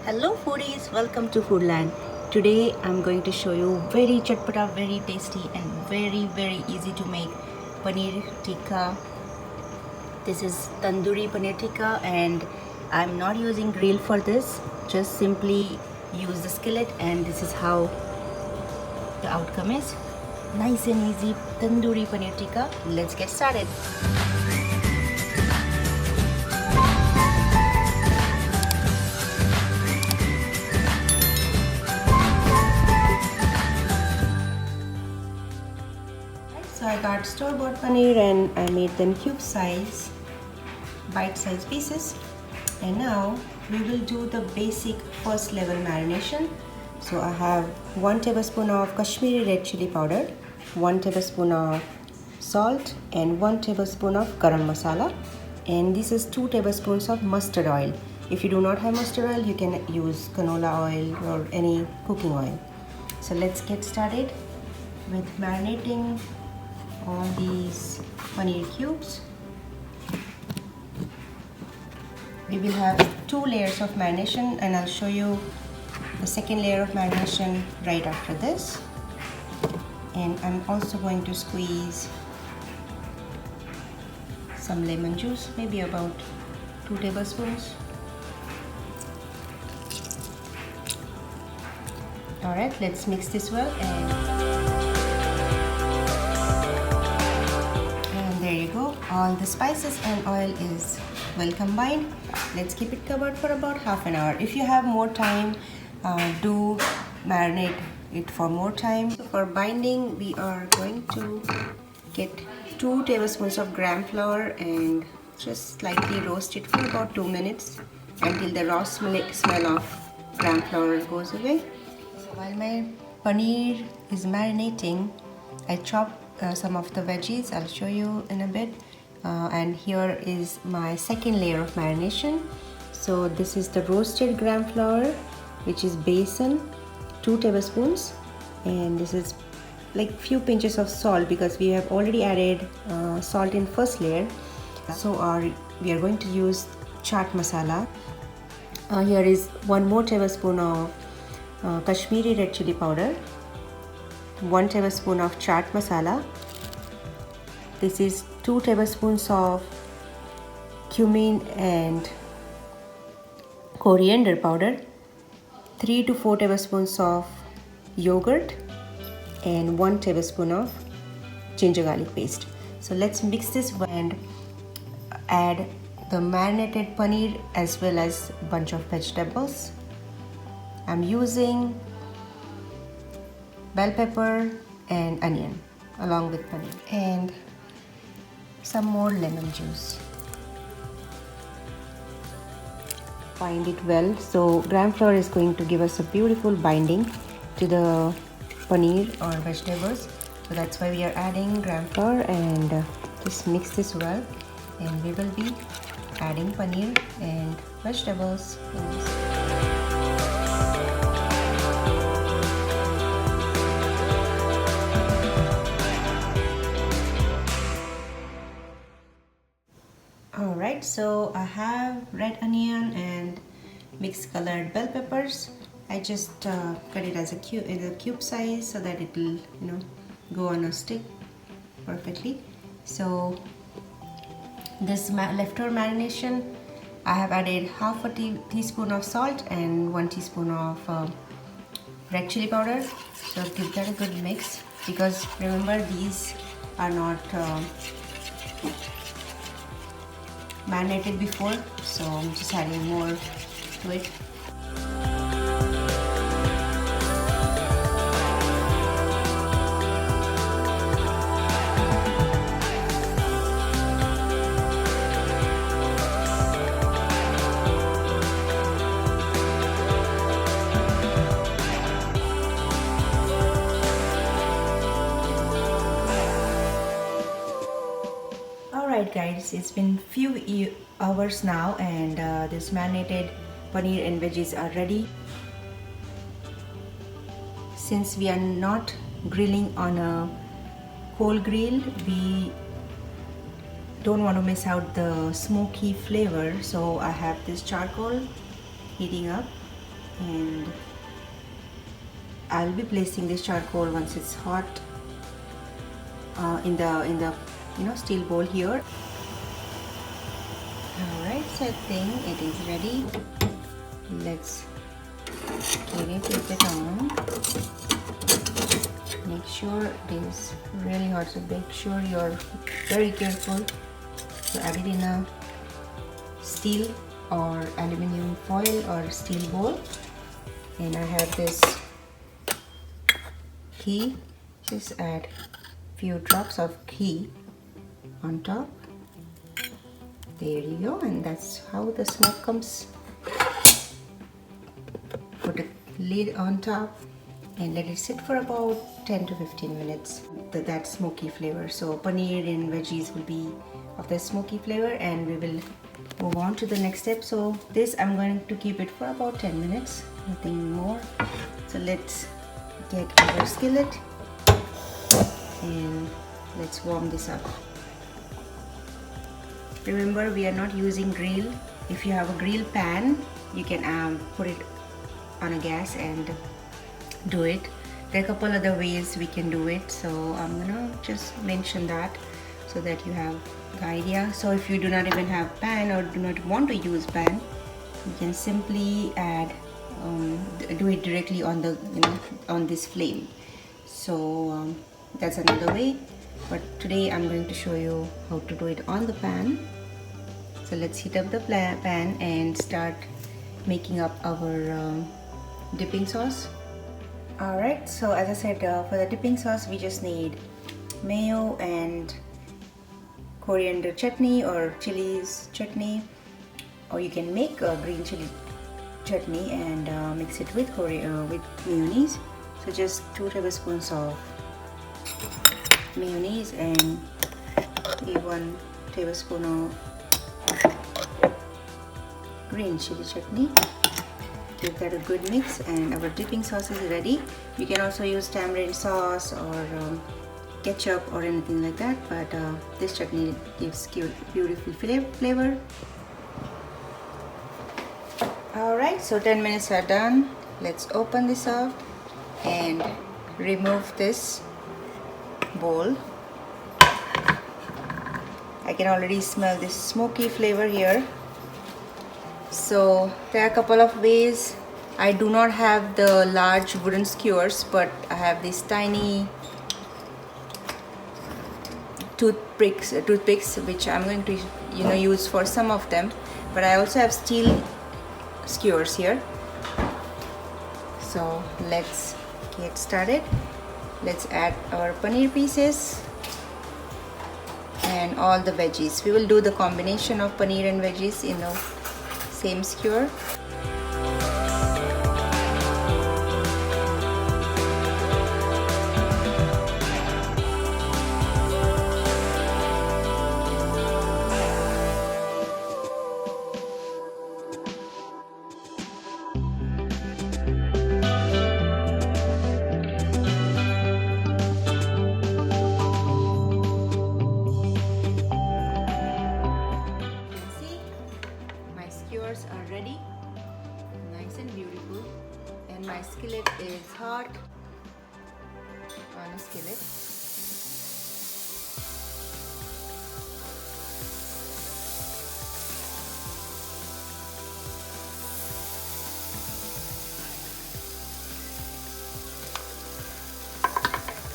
Hello foodies, welcome to Foodland. Today I'm going to show you very chatpata, very tasty and very easy to make paneer tikka. This is tandoori paneer tikka and I'm not using grill for this. Just simply use the skillet and this is how the outcome is. Nice and easy tandoori paneer tikka. Let's get started. So I got store-bought paneer and I made them cube size, bite-sized pieces. And now we will do the basic first level marination. So I have 1 tablespoon of Kashmiri red chili powder, 1 tablespoon of salt and 1 tablespoon of garam masala. And this is 2 tablespoons of mustard oil. If you do not have mustard oil, you can use canola oil or any cooking oil. So let's get started with marinating all these paneer cubes. We will have 2 layers of marination and I'll show you the second layer of marination right after this. And I'm also going to squeeze some lemon juice, maybe about 2 tablespoons. Alright, let's mix this well and there you go. All the spices and oil is well combined. Let's keep it covered for about half an hour. If you have more time, do marinate it for more time. So for binding, we are going to get 2 tablespoons of gram flour and just slightly roast it for about 2 minutes until the raw smell of gram flour goes away. So while my paneer is marinating, I chop some of the veggies. I'll show you in a bit. And here is my second layer of marination. So this is the roasted gram flour, which is besan, 2 tablespoons, and this is like few pinches of salt because we have already added salt in first layer. So we are going to use chaat masala. Here is 1 more tablespoon of Kashmiri red chili powder, 1 tablespoon of chaat masala. This is 2 tablespoons of cumin and coriander powder, 3 to 4 tablespoons of yogurt and 1 tablespoon of ginger garlic paste. So let's mix this and add the marinated paneer as well as a bunch of vegetables. I'm using bell pepper and onion along with paneer and some more lemon juice. Bind it well. So gram flour is going to give us a beautiful binding to the paneer or vegetables. So that's why we are adding gram flour and just mix this well. And we will be adding paneer and vegetables in this. Alright, so I have red onion and mixed colored bell peppers. I just cut it as a cube size so that it will go on a stick perfectly. So this leftover marination, I have added half a teaspoon of salt and 1 teaspoon of red chili powder. So give that a good mix because remember these are not marinated before, so I'm just adding more to it. Alright guys, it's been few hours now and this marinated paneer and veggies are ready. Since we are not grilling on a coal grill, we don't want to miss out the smoky flavor, so I have this charcoal heating up And I'll be placing this charcoal once it's hot in the steel bowl here. Alright, so I think it is ready. Let's get it with it on. Make sure it is really hot, so make sure you're very careful to add it in a steel or aluminum foil or steel bowl. And I have this ghee. Just add few drops of ghee on top. There you go, and that's how the smoke comes. Put a lid on top and let it sit for about 10 to 15 minutes. That smoky flavor. So paneer and veggies will be of the smoky flavor, and we will move on to the next step. So this I'm going to keep it for about 10 minutes, nothing more. So let's get our skillet and let's warm this up. Remember, we are not using grill. If you have a grill pan, you can put it on a gas and do it. There are a couple other ways we can do it, so I'm gonna just mention that so that you have the idea. So if you do not even have pan or do not want to use pan, you can simply add do it directly on the on this flame. So that's another way, but today I'm going to show you how to do it on the pan. So let's heat up the pan and start making up our dipping sauce. Alright, so as I said, for the dipping sauce we just need mayo and coriander chutney or chilies chutney, or you can make a green chili chutney and mix it with mayonnaise. So just 2 tablespoons of mayonnaise and 1 tablespoon of green chili chutney. Give that a good mix and our dipping sauce is ready. You can also use tamarind sauce or ketchup or anything like that, but this chutney gives beautiful flavor. Alright, so 10 minutes are done. Let's open this up and remove this bowl. I can already smell this smoky flavor here. So there are a couple of ways. I do not have the large wooden skewers, but I have these tiny toothpicks which I'm going to use for some of them, but I also have steel skewers here. So let's get started. Let's add our paneer pieces and all the veggies. We will do the combination of paneer and veggies in the same skewer. Are ready, nice and beautiful, and my skillet is hot on a skillet.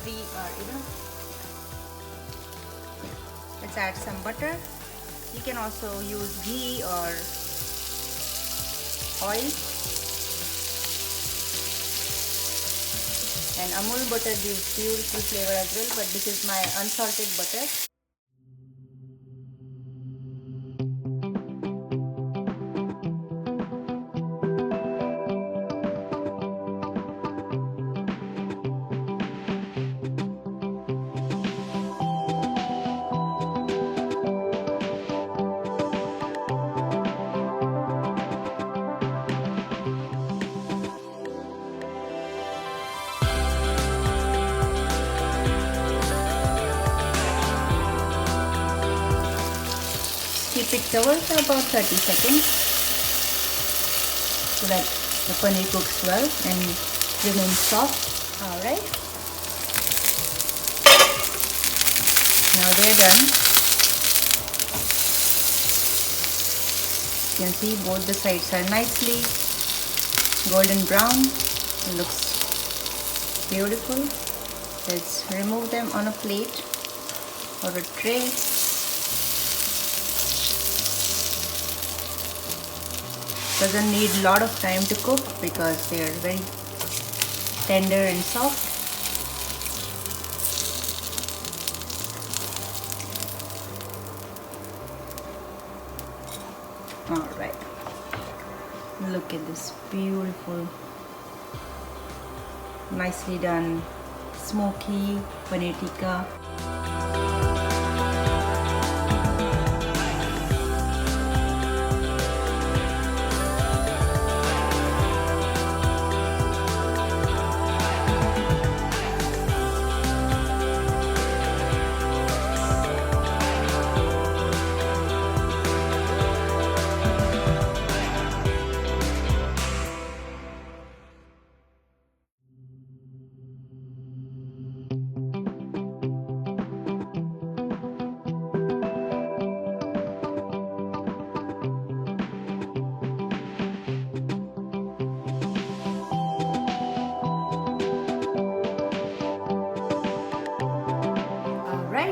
Three are enough. Let's add some butter. You can also use ghee or oil, and Amul butter gives beautiful flavor as well, but this is my unsalted butter. Keep it covered for about 30 seconds so that the paneer cooks well and remains soft. Alright. Now they're done. You can see both the sides are nicely golden brown. It looks beautiful. Let's remove them on a plate or a tray. Doesn't need a lot of time to cook because they are very tender and soft. Alright, look at this beautiful, nicely done smoky paneer tikka.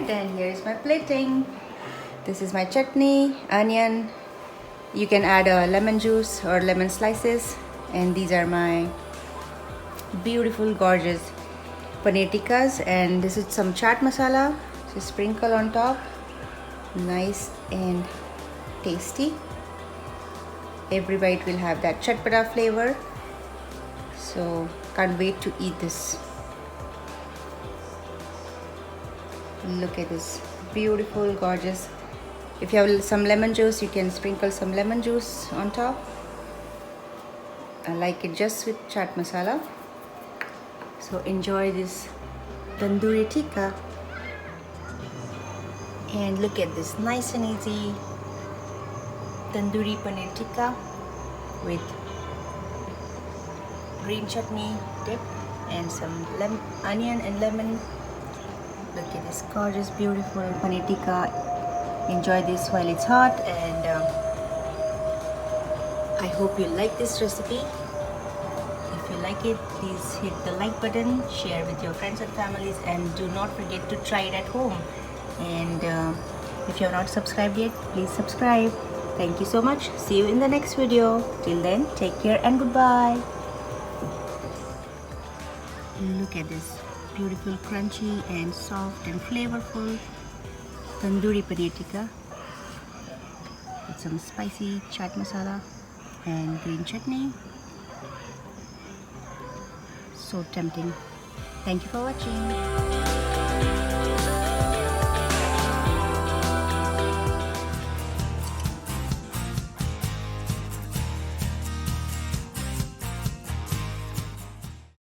Then here's my plating. This is my chutney, onion. You can add a lemon juice or lemon slices. And these are my beautiful, gorgeous paneer tikkas. And this is some chaat masala. So sprinkle on top. Nice and tasty. Every bite will have that chatpata flavor. So can't wait to eat this. Look at this beautiful, gorgeous. If you have some lemon juice, you can sprinkle some lemon juice on top. I like it just with chaat masala. So enjoy this tandoori tikka. And look at this nice and easy tandoori paneer tikka with green chutney dip and some onion and lemon. Look at this gorgeous, beautiful paneer tikka. Enjoy this while it's hot, and I hope you like this recipe. If you like it, please hit the like button, share with your friends and families, and do not forget to try it at home. And if you have not subscribed yet, please subscribe. Thank you so much. See you in the next video. Till then, take care and goodbye. Look at this beautiful, crunchy and soft and flavorful tandoori paneer tikka with some spicy chaat masala and green chutney. So tempting. Thank you for watching.